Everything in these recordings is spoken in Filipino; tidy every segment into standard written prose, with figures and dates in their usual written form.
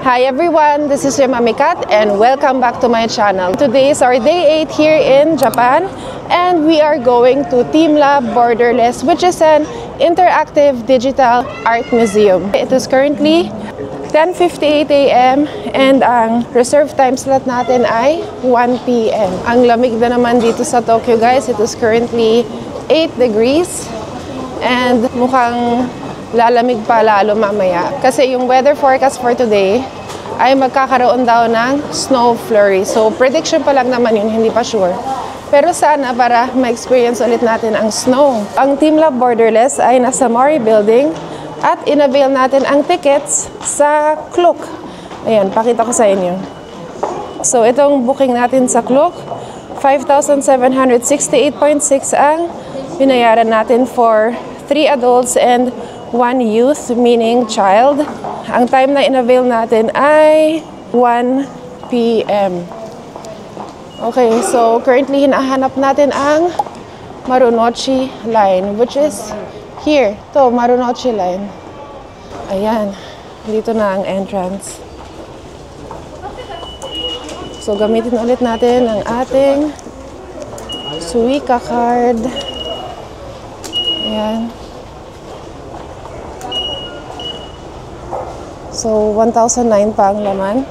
Hi everyone, this is your Mami Kat and welcome back to my channel. Today is our day 8 here in Japan and we are going to TeamLab Borderless, which is an interactive digital art museum. It is currently 10:58 a.m. and ang reserve time slot natin ay 1 p.m. Ang lamig na naman dito sa Tokyo, guys. It is currently 8 degrees and mukhang lalamig pa lalo mamaya. Kasi yung weather forecast for today ay magkakaroon daw ng snow flurry. So prediction pa lang naman yun, hindi pa sure. Pero sana para ma-experience ulit natin ang snow. Ang TeamLab Borderless ay nasa Mori Building at in-avail natin ang tickets sa Klook. Ayan, pakita ko sa inyo. So itong booking natin sa Klook, 5,768.6 ang binayaran natin for 3 adults and 1 youth, meaning child. Ang time na in-avail natin ay 1 p.m. Okay, so currently hinahanap natin ang Marunouchi line, which is here. To Marunouchi line. Ayan, dito na ang entrance. So gamitin ulit natin ang ating Suica card. Ayan. So, 1,009 pa ang laman.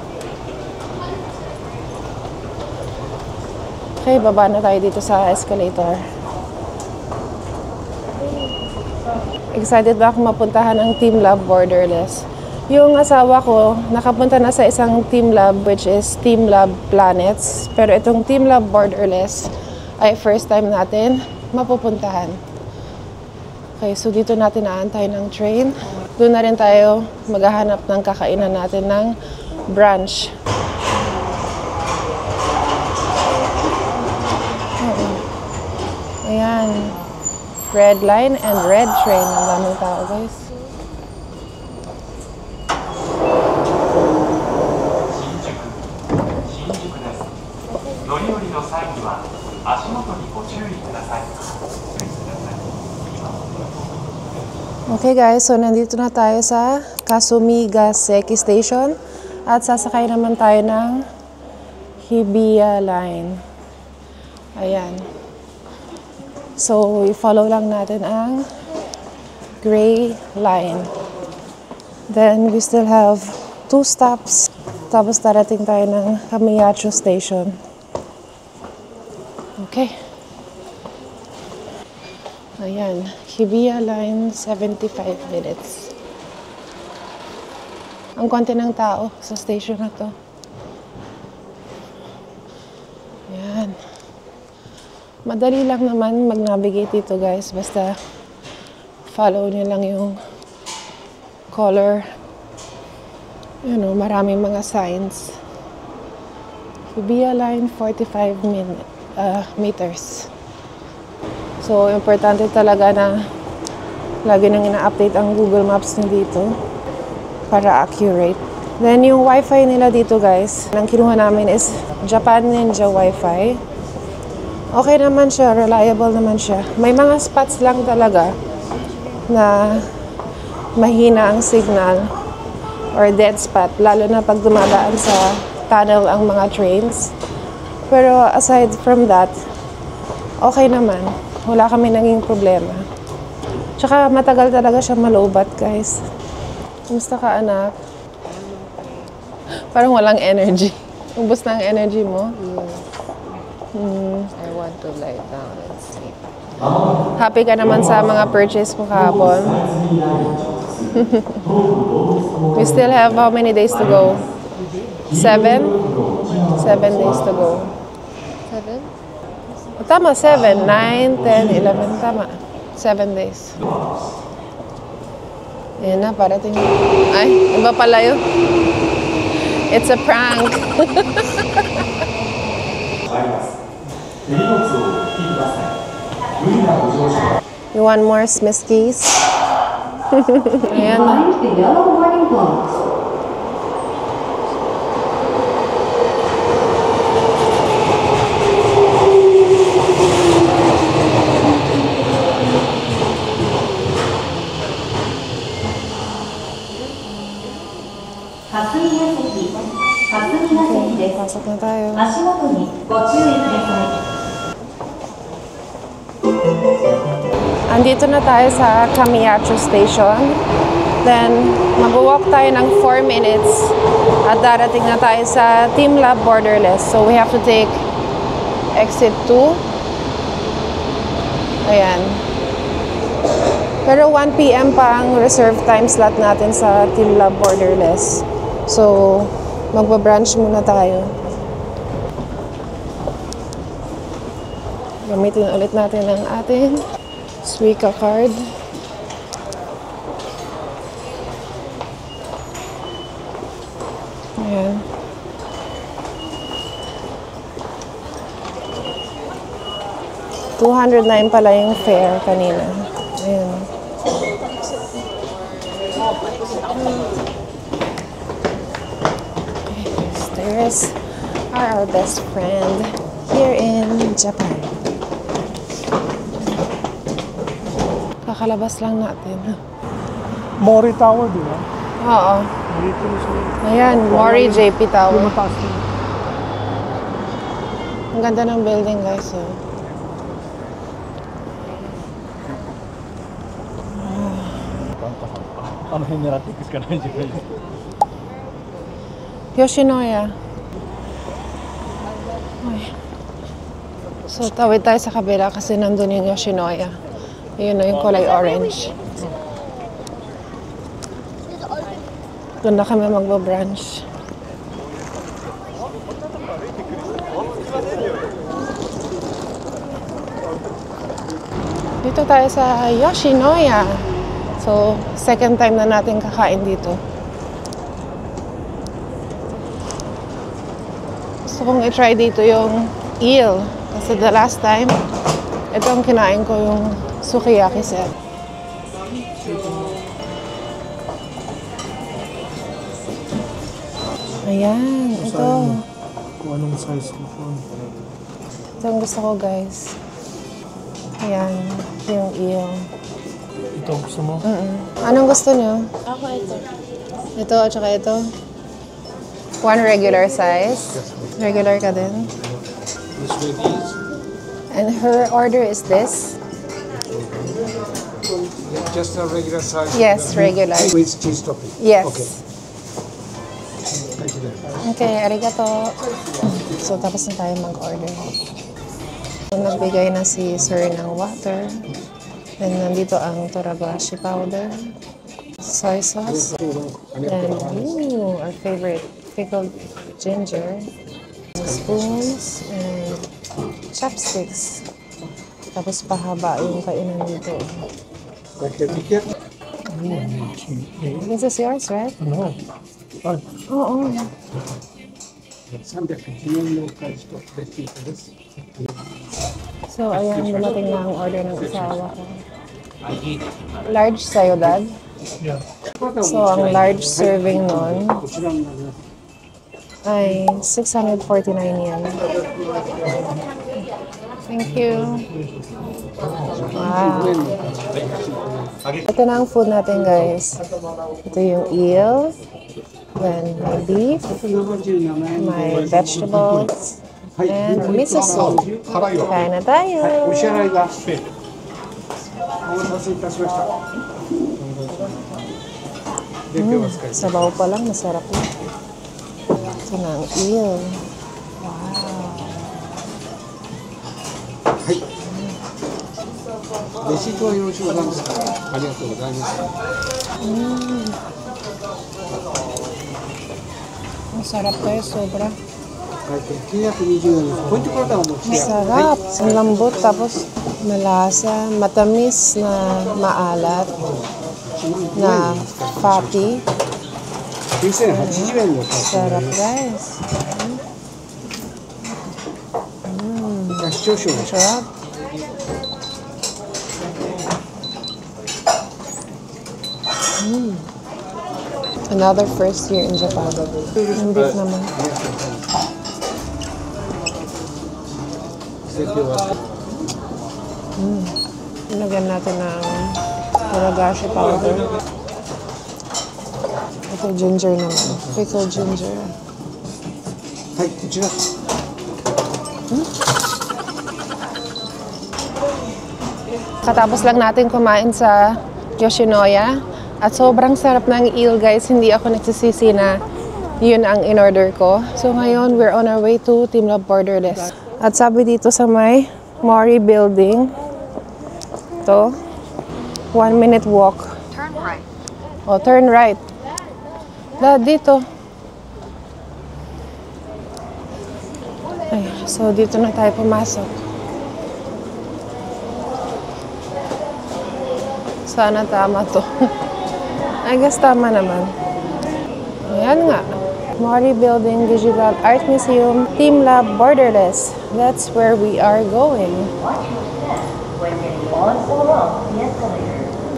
Okay, baba na tayo dito sa escalator. Excited ba ako mapuntahan ang TeamLab Borderless? Yung asawa ko, nakapunta na sa isang TeamLab, which is TeamLab Planets. Pero itong TeamLab Borderless ay first time natin mapupuntahan. Okay, so dito natin naantay ng train. Doon na rin tayo maghahanap ng kakainan natin ng brunch. Ayan. Red line and red train. Ang daming tao, guys. Okay guys, so nandito na tayo sa Kasumigaseki Station at sasakay naman tayo ng Hibiya Line. Ayan. So, i-follow lang natin ang gray line. Then, we still have 2 stops. Tapos darating tayo ng Kamiyacho Station. Okay. Ayan, Hibiya Line, 75 minutes. Ang konti ng tao sa station na to. Ayan. Madali lang naman mag-navigate dito, guys. Basta follow nyo lang yung color. You know, maraming mga signs. Hibiya Line, 45 meters. So, importante talaga na lagi nang ina-update ang Google Maps nyo dito para accurate. Then, yung Wi-Fi nila dito, guys, ang kinuha namin is Japan Ninja Wi-Fi. Okay naman siya, reliable naman siya. May mga spots lang talaga na mahina ang signal or dead spot, lalo na pag dumadaan sa tunnel ang mga trains. Pero aside from that, okay naman. Wala kami naging problema. Tsaka matagal talaga siya malobat, guys. Kumusta ka, anak? Parang walang energy. Ubus na ang energy mo? I want to lie down and sleep. Happy ka naman sa mga purchase mo kahapon? We still have how many days to go? 7? 7 days to go. 7? Tama, 7, 9, 10, 11, tama. 7 days. Ayan na, parating. Ay, iba pala yun. It's a prank. You want more Smiskies? Ayan na. 足元にご注意ください。 Andito na tayo sa Kamiyacho Station. Then, mag-walk tayo ng 4 minutes at darating na tayo sa Team Lab Borderless. So, we have to take exit 2. Ayan. Pero 1 p.m. pa ang reserve time slot natin sa Team Lab Borderless. So, magba-brunch muna tayo. Gamitin ulit natin ang ating Suica card. Ayan. $209 pala yung fare kanina. Ayan. Stairs are our best friend here in Japan. Kakalabas lang natin. Mori Tower, di ba? Oo. Dito siya. Ayan, Mori JP Tower. Lumataas na. Ang ganda ng building, guys. Oh. Yoshinoya. Ay. So, tawid tayo sa kabila kasi nandun yung Yoshinoya. Yun na yung kulay orange. Doon na kami magbabrunch. Dito tayo sa Yoshinoya. So, second time na natin kakain dito. Gusto kong i-try dito yung eel. Kasi the last time, ito ang kinain ko yung sukiyaki set. Ayan, ito. Kung anong size mo po. Ito ang gusto ko, guys. Ayan, yung eel. Ito gusto mo? Anong gusto nyo? Ako ito. Ito at saka ito. One regular size. Regular ka din. This way, please. And her order is this. Just a regular size. Yes, regular. With cheese topping. Yes. Okay. Thank you very much. Okay, arigato. So, tapos na tayo mag-order. So, nagbigay na si Sir ng water. Then, nandito ang toragashi powder, soy sauce, and our favorite pickled ginger, spoons, and chopsticks. Tapos pahaba yung kainan dito. This is yours, right? No. Ah, Oo. 300円の返しとベッキーです。 So, ayan, dumating na ang order ng asawa ko. Large sa'yo, Dad? Yeah. So, ang large serving nun こちらになります。 ay 649 yen. Thank you. Wow. Ito na ang food natin, guys. Ito yung eel. Then, may beef. May vegetables. And miso soup. Kain na tayo. お支払いがお待たせいたしました。で、今日は使います。 Sabaw pa lang, masarap na. Ito na ang eel. はい。レシートはよろしゅうございますか。ありがとうございます。 Masarap kayo, sobra. はい、920円です。ポイントカードはお持ちで。 Masarap. Ang lambot, tapos malasa, matamis na maalat, na fatty. 9080円の価 Sarap, guys. 格。視聴賞でしょ。 Sarap. Another first year in Japan. Yung beef naman. 設定は Nilagyan natin ng toragashi powder. Ito ginger naman. Pickled ginger. はい、こちら。Katapos lang natin kumain sa Yoshinoya at sobrang sarap ng eel guys. Hindi ako nagsisisi na yun ang in-order ko. So ngayon, we're on our way to Team Lab Borderless. At sabi dito sa may Mori Building, ito, 1-minute walk. Turn right. O, turn right. Dito. Ay, so dito na tayo pumasok. Sana tama to. I guess tama naman. Ayan nga. Mori Building, Digital Art Museum, Team Lab Borderless. That's where we are going.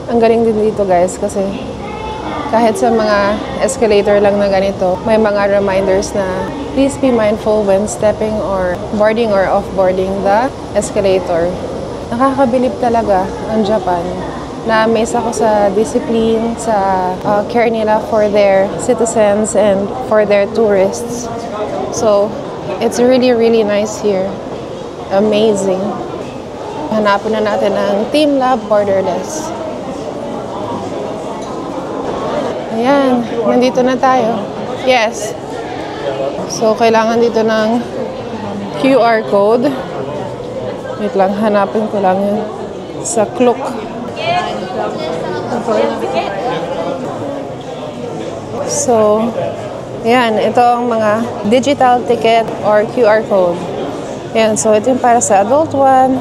Ang galing din dito guys kasi kahit sa mga escalator lang na ganito, may mga reminders na please be mindful when stepping or boarding or off-boarding the escalator. Nakakabilib talaga ang Japan. Na-amaze ako sa discipline, sa care nila for their citizens and for their tourists. So, it's really, really nice here. Amazing. Hanapin na natin ang Team Lab Borderless. Ayan, nandito na tayo. Yes. So, kailangan dito ng QR code. Wait lang, hanapin ko lang yun sa Klook. So, yan. Ito ang mga digital ticket or QR code. Yan. So, ito yung para sa adult 1,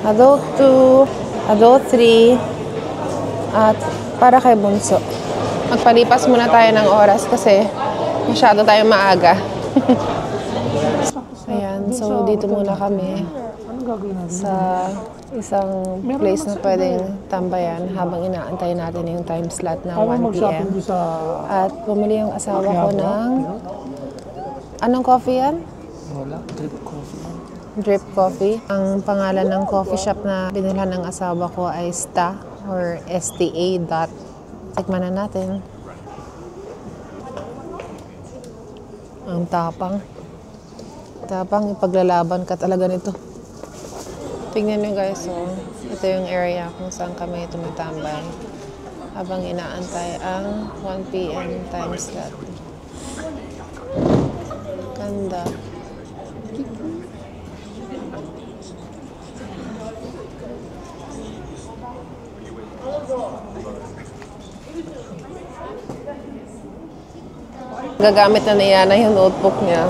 adult 2, adult 3, at para kay bunso. Magpalipas muna tayo ng oras kasi masyado tayong maaga. Ayan. So, dito muna kami sa isang place na pwedeng tambayan habang inaantay natin yung time slot ng 1 p.m. At bumili yung asawa ko ng... Anong coffee yan? Wala, drip coffee. Drip coffee. Ang pangalan ng coffee shop na binilhan ng asawa ko ay STA or STA. Tikman na natin. Ang tapang. Tapang, ipaglalaban ka talaga nito. Tingnan nyo guys, so, ito yung area kung saan kami tumatambay habang inaantay ang 1 p.m. time slot. Ganda. Gagamit na niya na yung notebook niya.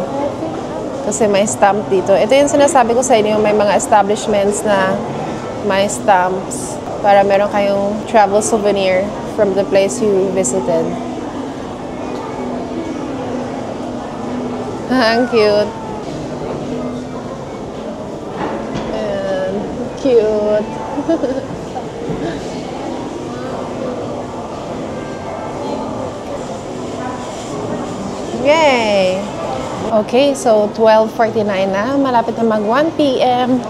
Kasi may stamp dito. Ito yung sinasabi ko sa inyo, may mga establishments na may stamps para meron kayong travel souvenir from the place you visited. Ang cute. And cute. Yay! Okay, so 12:49 na. Malapit na mag 1 p.m.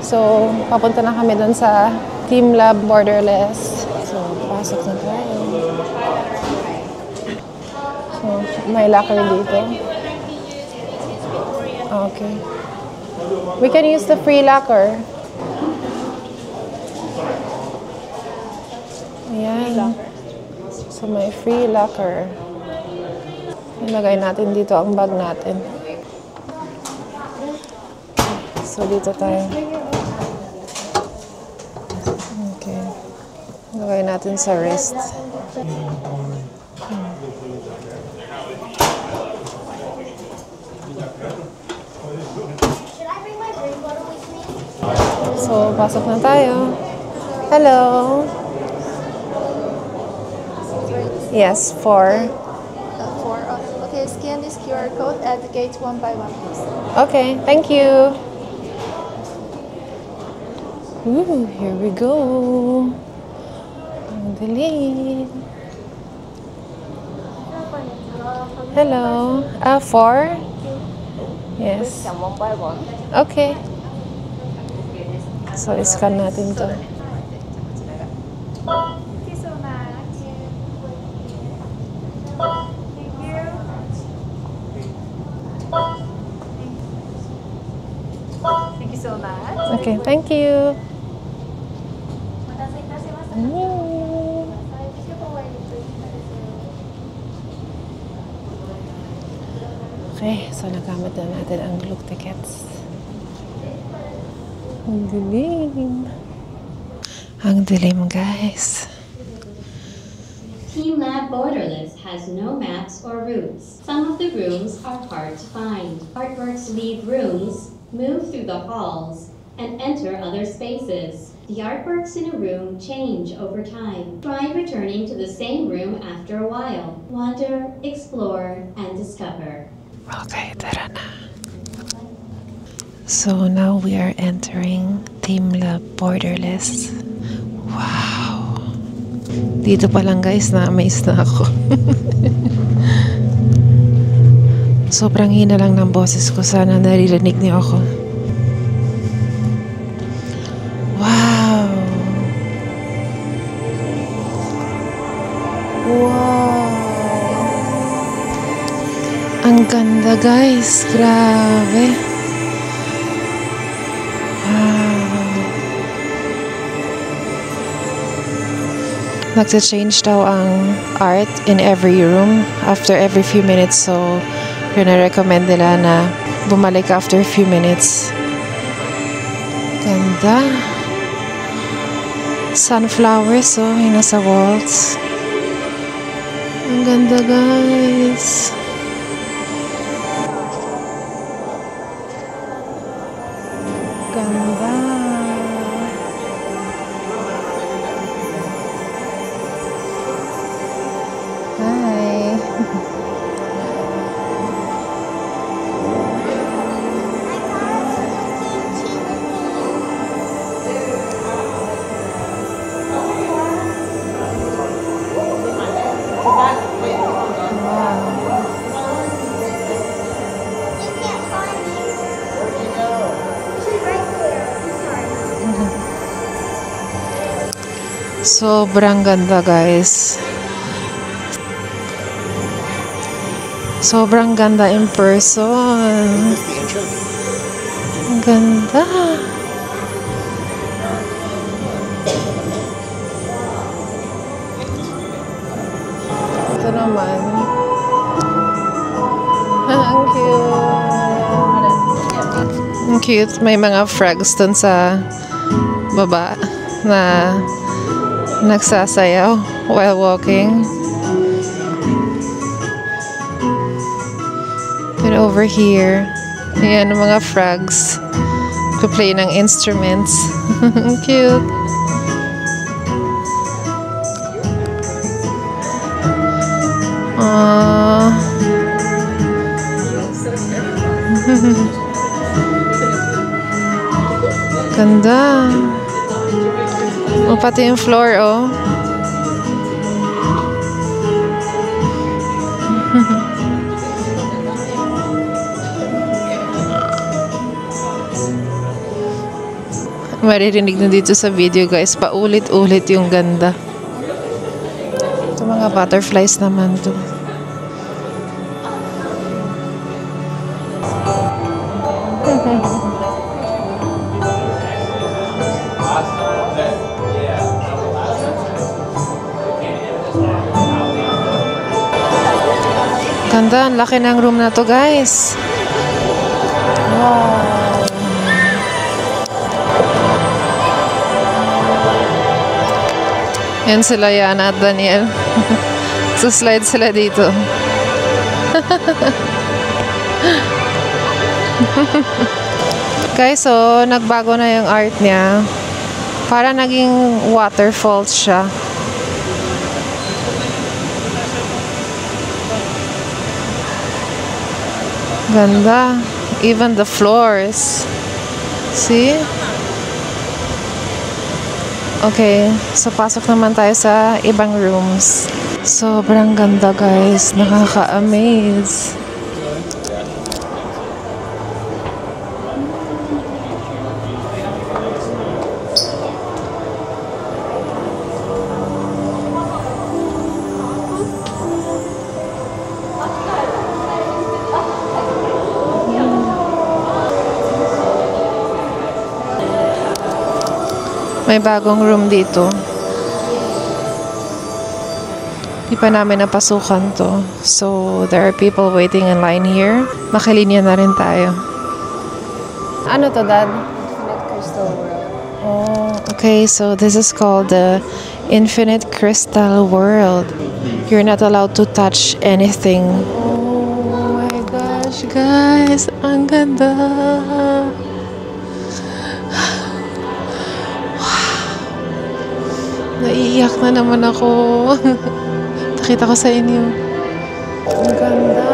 So, papunta na kami dun sa Team Lab Borderless. So, pasok na tayo. So, may locker dito. Okay. We can use the free locker. Ayan. So, may free locker. Ilagay natin dito ang bag natin. So, dito tayo. Okay. Ilagay natin sa wrist. So, pasok na tayo. Hello. Yes, 4. Okay, scan this QR code at the gates one by one, please. Okay, thank you. Ooh, here we go. Ang dali. Hello. 4? Yes. One by one. Okay. So, scan natin to. Okay, thank you. Okay, so nagamit na natin ang look tickets. Ang dilim. Ang dilim, guys. TeamLab Borderless has no maps or routes. Some of the rooms are hard to find. Artworks leave rooms, move through the halls, and enter other spaces. The artworks in a room change over time. Try returning to the same room after a while. Wander, explore, and discover. Okay, tara na. So now we are entering TeamLab Borderless. Wow! Dito pa lang guys, na-amaze na ako. Sobrang hina lang ng boses ko. Sana naririnig niyo ako. Wow! Wow! Ang ganda guys! Grabe! Nagsa-change daw ang art in every room after every few minutes, so recommend nila na bumalik after a few minutes. Ganda. Sunflowers, oh, yung nasa walls. Ang ganda guys. Ganda. Hi. Sobrang ganda guys. Sobrang ganda in person. Ang ganda. Ito naman. Ang cute. Ang cute. May mga frogs dun sa baba na nagsasayaw while walking. And over here, ayan ang mga frogs play ng instruments. Cute. Aww. Ganda. O, pati yung floor, oh. Maririnig na dito sa video guys, paulit-ulit yung ganda. Ito mga butterflies naman to. Ganda, ang laki ng room na to guys. Wow. Yan sila, Yana at Daniel. So slide sila dito. Guys, so nagbago na yung art niya. Para naging waterfalls siya. Ganda. Even the floors. See? Okay, so pasok naman tayo sa ibang rooms. Sobrang ganda guys, nakaka-amaze. May bagong room dito. Di pa namin napasukan to. So, there are people waiting in line here. Makilinya na rin tayo. Ano to, Dad? Infinite Crystal World. Oh, okay. So, this is called the Infinite Crystal World. You're not allowed to touch anything. Oh my gosh, guys. Ang ganda. Naiiyak na naman ako. Nakita ko sa inyo. Ang ganda.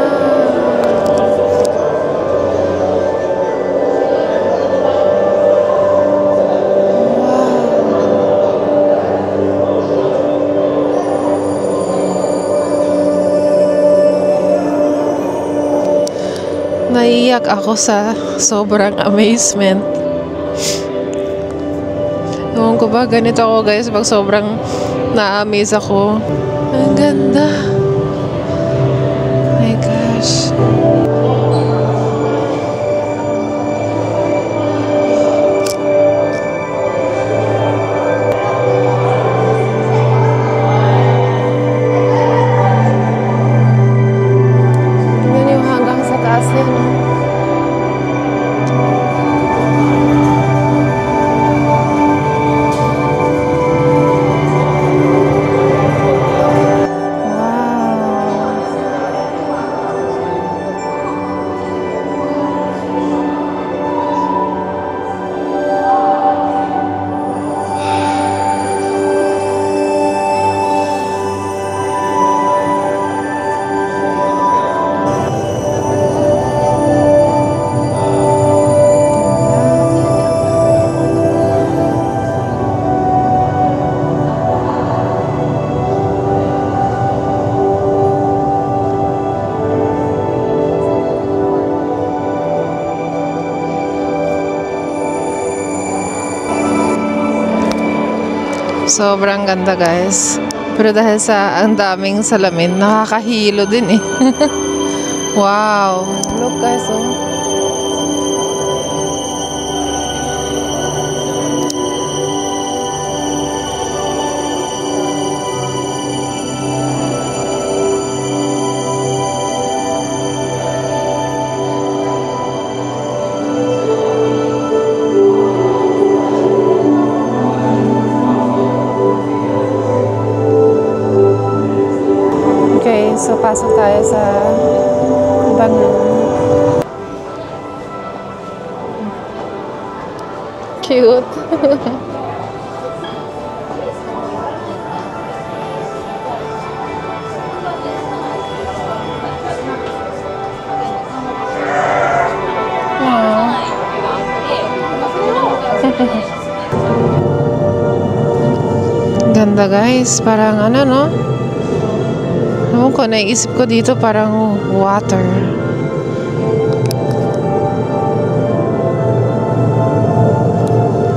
Naiiyak ako sa sobrang amazement. Ewan ko ba, ganito ako guys pag sobrang na-amaze ako. Ang ganda. My gosh. Yan yung hanggang sa taas yan. Sobrang ganda guys. Pero dahil sa ang daming salamin, nakakahilo din eh. Wow. Look guys, oh. Okay, so pasok tayo sa ibang room. Cute. Ganda guys, parang ano no? Ewan ko, naisip ko dito parang water.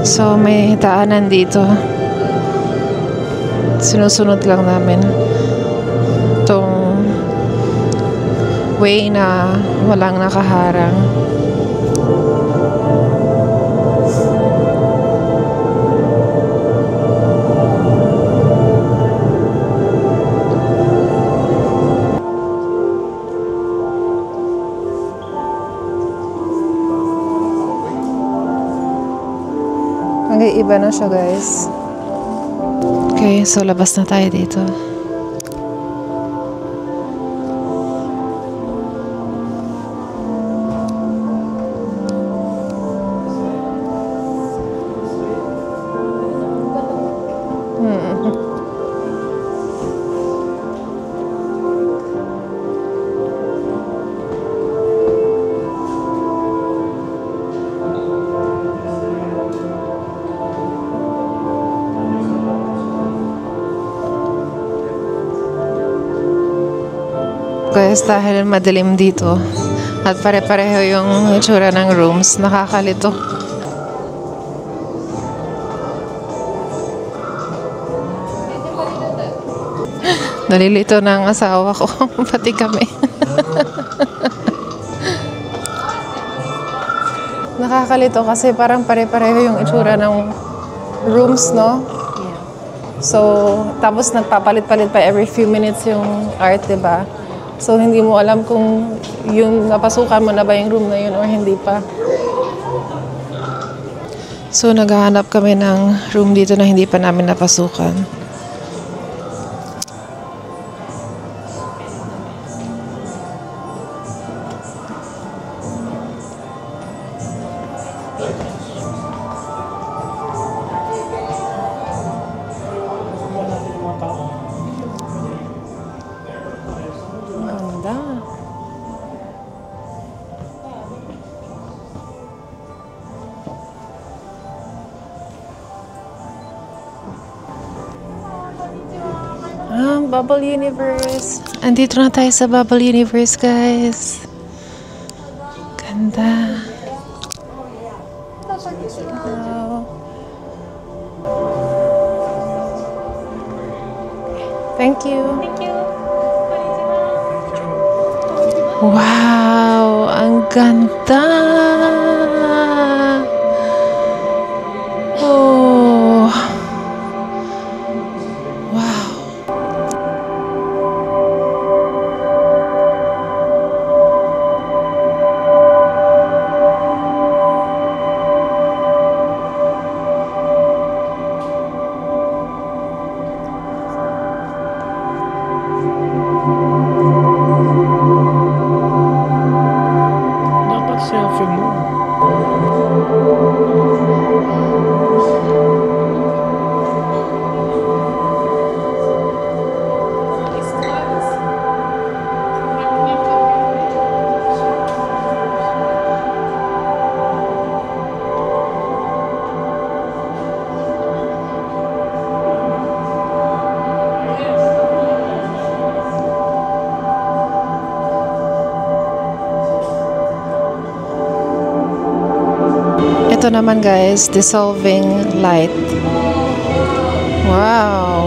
So may daanan dito. Sinusunod lang namin tong way na walang nakaharang. Iba na siya guys. Okay, so labas na tayo dito. Guys, dahil madilim dito at pare-pareho yung itsura ng rooms, nakakalito. Nalilito na ang asawa ko, pati kami. Nakakalito kasi parang pare-pareho yung itsura ng rooms, no? Yeah. So, tapos nagpapalit-palit pa every few minutes yung art, diba? So, hindi mo alam kung yung napasukan mo na ba yung room na yun or hindi pa. So, naghahanap kami ng room dito na hindi pa namin napasukan. Ganda. Bubble Universe. Andito na tayo sa Bubble Universe, guys. Ganda. Wow. Thank you. Wow, ang ganda. Oh. Wow. Dapat selfie mo. Ito naman, guys, dissolving light. Wow.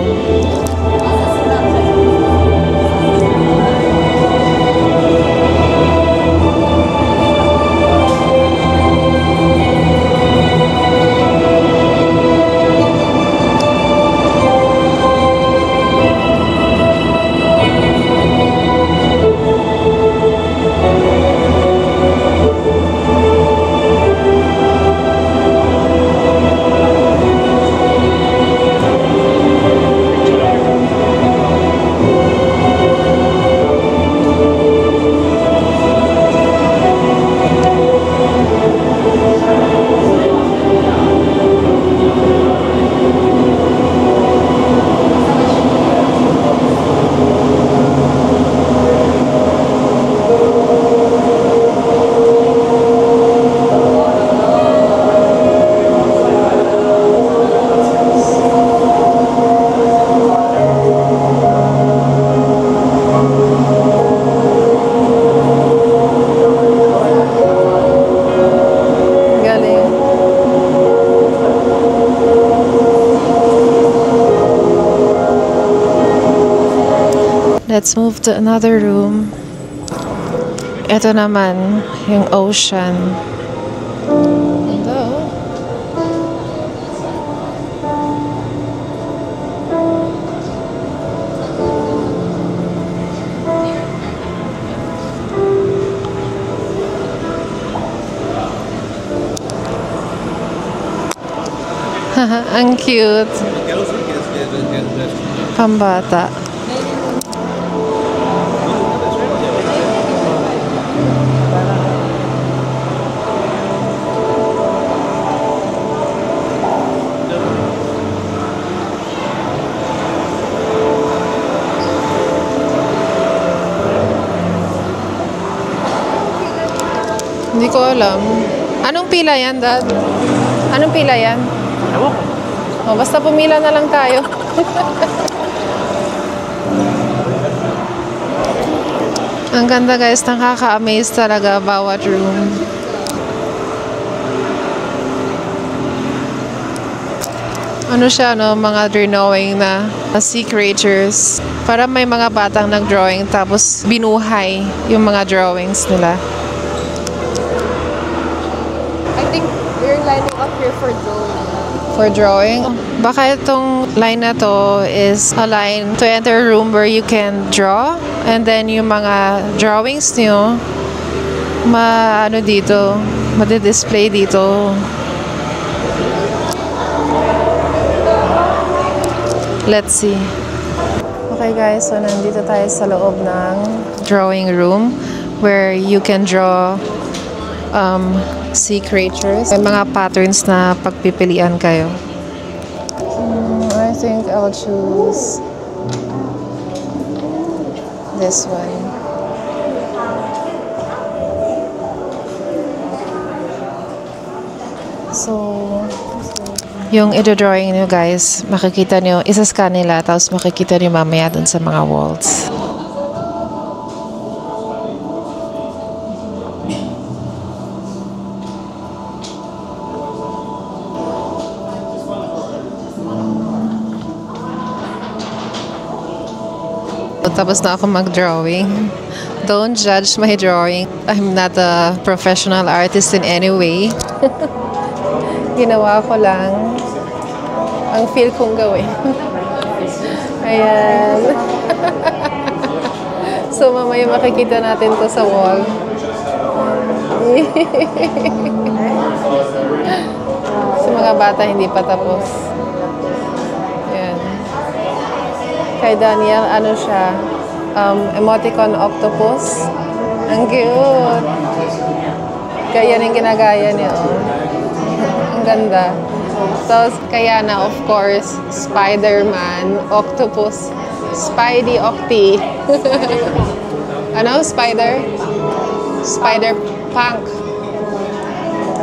Galing. Let's move to another room. Ito naman, yung ocean. Ganda, oh. Ang cute. Pambata. Hindi ko alam. Anong pila yan, Dad? Anong pila yan? Ewan ko. Oh, basta pumila na lang tayo. Ang ganda, guys. Nakaka-amaze talaga bawat room. Ano siya, no? Mga drawing na sea creatures. Para may mga batang nag-drawing tapos binuhay yung mga drawings nila. I think we're lining up here for drawing. for drawing. Baka itong line na to is a line to enter a room where you can draw. And then yung mga drawings nyo, madi-display dito. Let's see. Okay guys, so nandito tayo sa loob ng drawing room where you can draw sea creatures. May mga patterns na pagpipilian kayo. I think I'll choose this one. So, yung i-drawing nyo guys, makikita nyo, isa-scan nila, tapos makikita nyo mamaya dun sa mga walls. Tapos na ako mag-drawing. Don't judge my drawing. I'm not a professional artist in any way. Ginawa ko lang ang feel kong gawin. Ayan. So, mamaya makikita natin to sa wall. Sa mga bata, hindi pa tapos. Ayan. Kay Daniel, ano siya? Emoticon octopus. Ang cute. Kaya yung ginagaya niya, oh. Ang ganda. Tapos, kaya na, of course, Spider-Man, octopus, Spidey Octi. Ano? Spider? Spider-Punk.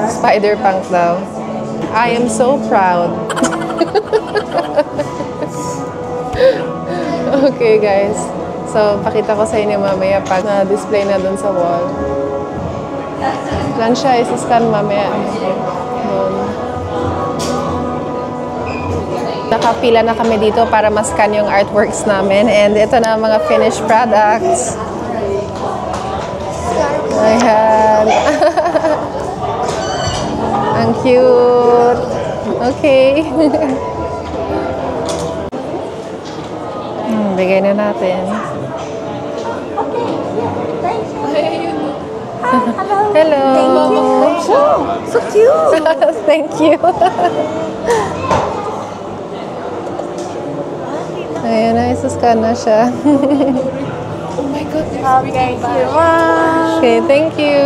Spider-Punk daw. I am so proud. Okay, guys. So, pakita ko sa inyo mamaya pag na-display na dun sa wall. Lan siya, isa-scan mamaya. Nakapila na kami dito para ma-scan yung artworks namin. And ito na mga finished products. Ayan. Ang cute. Okay. Bigay na natin. Hello. Thank you. So cute. Thank you. Ayan na, isuscan na siya. Oh my goodness. Okay, thank you. Okay, thank you.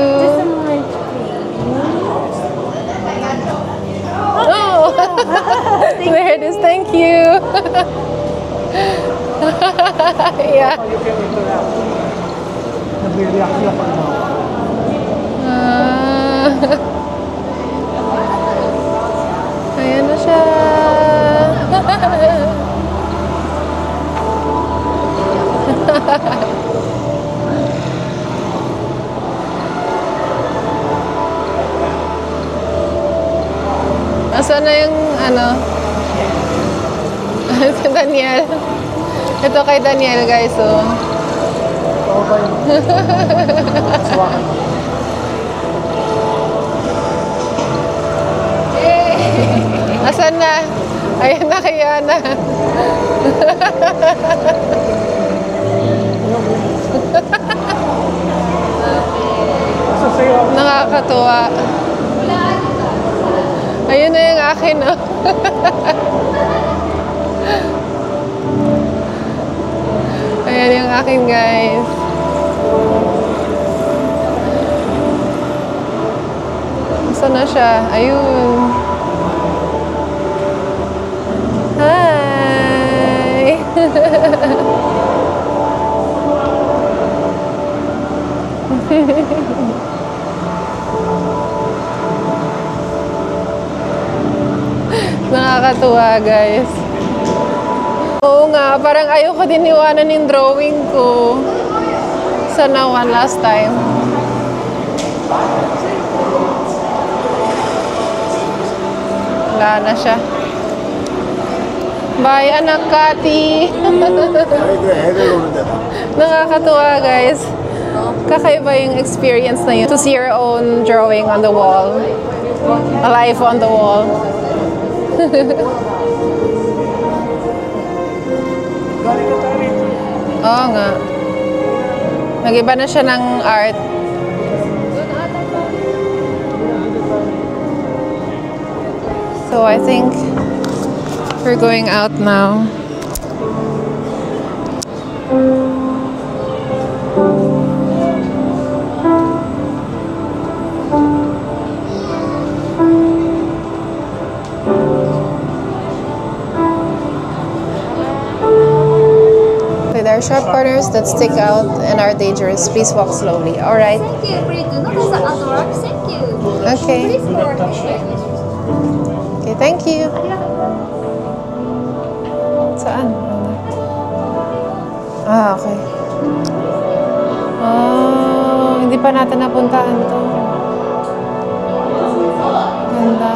Oh! There it is, thank you. Yeah. Ayan na siya. Asan na yung ano? Si Daniel. Ito kay Daniel, guys, oh. Asan na? Ayan na kaya na. Nakakatuwa. Ayun na yung akin, oh. Ayan yung akin, guys. Saan na siya? Ayun. Hi! Nakakatuwa, guys. Oo nga, parang ayoko din iwanan yung drawing ko. Sana one last time. Wala na siya. Bye, anak Kati. Nakakatuwa, guys. Kakaiba yung experience na yun. To see your own drawing on the wall. Alive on the wall. Oo nga. Nag-iba na siya ng art. So I think we're going out now. There are sharp corners that stick out and are dangerous. Please walk slowly. All right. Thank you. Please do not use the outdoor. Thank you. Okay. Please forward. Okay, thank you. Saan? Ah, okay. Oh, hindi pa natin napuntahan to. Ganda.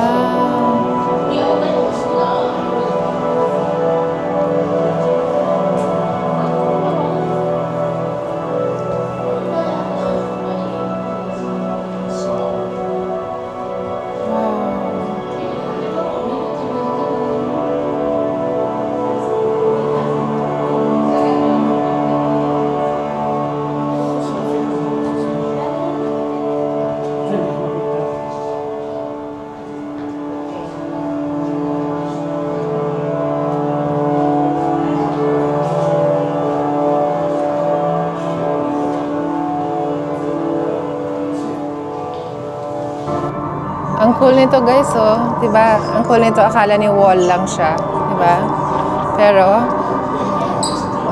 Ang cool nito guys, oh. Diba? Ang cool nito, akala ni wall lang siya. Diba? Pero,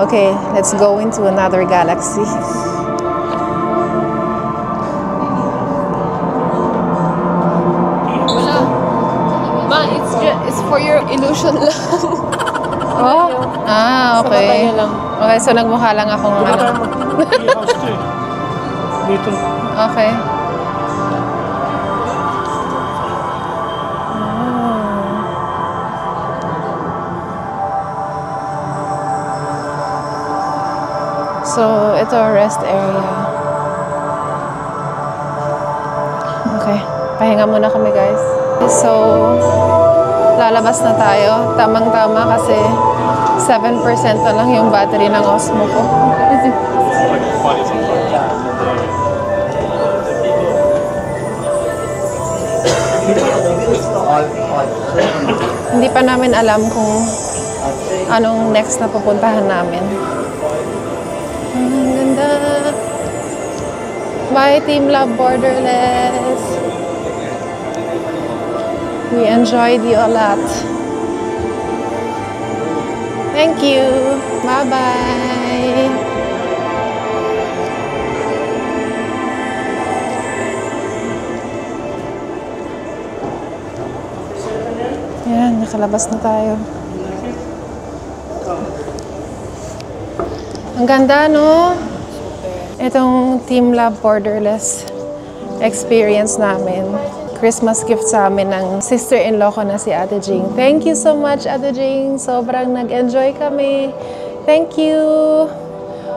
okay, let's go into another galaxy. Wala. Ma, it's for your illusion lang. Oh? Ah, Sa mata okay. niya lang. Okay, so nagmukha lang akong Wala ano. tayong mag-house to eh. Dito. Okay. So, ito rest area. Okay. Pahinga muna kami, guys. So, lalabas na tayo. Tamang-tama kasi 7% na lang yung battery ng Osmo ko. Hindi pa namin alam kung anong next na pupuntahan namin. Ang ganda. Bye, Team Love Borderless. We enjoyed you a lot. Thank you. Bye-bye. Yan, nakalabas na tayo. Ang ganda, no? Itong Team Love Borderless experience namin. Christmas gift sa amin ng sister-in-law ko na si Ate Jing. Thank you so much, Ate Jing. Sobrang nag-enjoy kami. Thank you.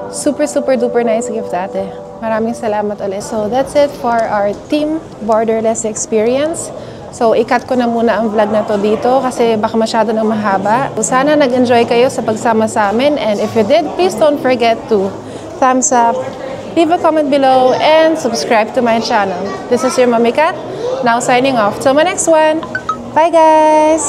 Super, super duper nice gift, Ate. Maraming salamat ulit. So, that's it for our Team Borderless experience. So, i-cut ko na muna ang vlog na to dito kasi baka masyado nang mahaba. Sana nag-enjoy kayo sa pagsama sa amin. And if you did, please don't forget to thumbs up, leave a comment below, and subscribe to my channel. This is your Mommy Kat, now signing off. Till my next one. Bye, guys!